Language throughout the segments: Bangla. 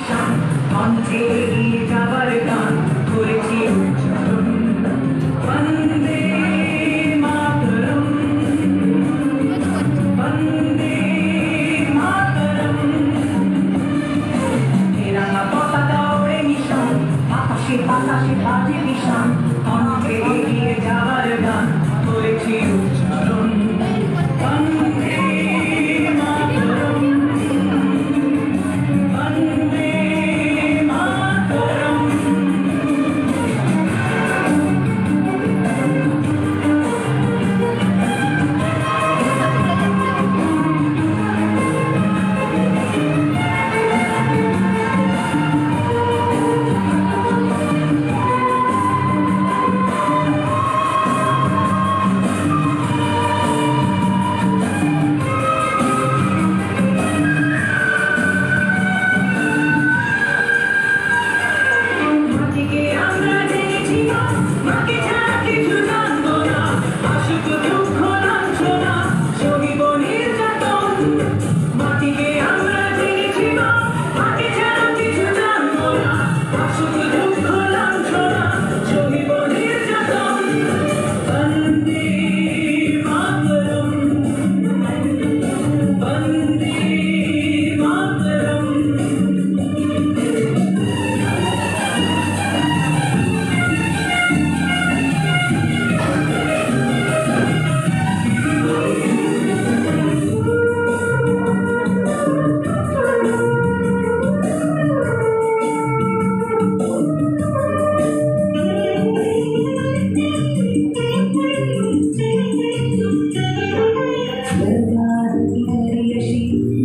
নিশান মঞ্চে এগিয়ে যাবার গান করেছি উচ্চারণ বন্দে মাতরম বন্দে মাতরম তেরঙ্গা পতাকা ওড়ে নিশান আকাশে বাতাসে বাজে নিশান মঞ্চে এগিয়ে যাবার গান করেছি উচ্চারণ বন্দে মাতরম বন্দে মাতরম মাটিকে আমরা জেনেছি না মাকে ছাড়া কিছু জানবো না আসুক দুঃখ লাঞ্ছনা সহিব নির্যাতন মাটিকে আমরা জেনেছি না মাকে ছাড়া কিছু জানবো না আসুক দুঃখ লাঞ্ছনা সহিব নির্যাতন বন্দে মাতরম বন্দে মাতরম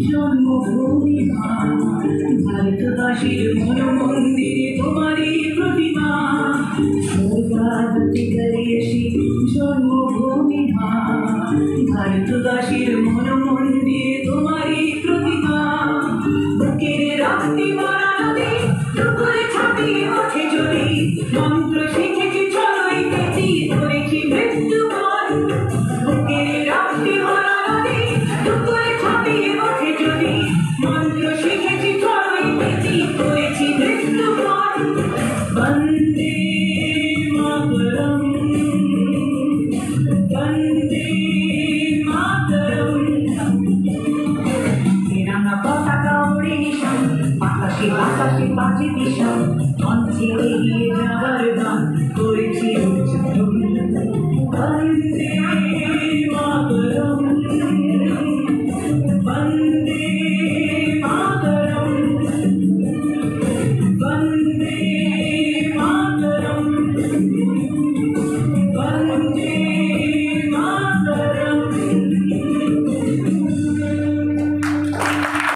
জন্মভূমি ভারতবাসীর মন মন্দিরে তোমারই প্রতিমা স্বর্গাদপি করিয়েছি জন্মভূমি ভারতবাসীর মন মন্দিরে তোমারই প্রতিমা বুকের রাত্রি মারা নদী দুপুরে ছাপিয়ে ওঠে যদি মন্ত্র শিখেছি চলোই পেছি করেছি মৃত্যুবরণ বুকের রাত্রি মারা নদী দুপুরে ছাপিয়ে ওঠে যদি মন্ত্র শিখেছি চলোই পেছি করেছি মৃত্যুবরণ বন্দে মাতরম বন্দে মাতরম তেরঙ্গা পতাকা ওড়ে নিশান আকাশে বাতাসে বাজে নিশান মঞ্চে এগিয়ে যাবার গান করেছি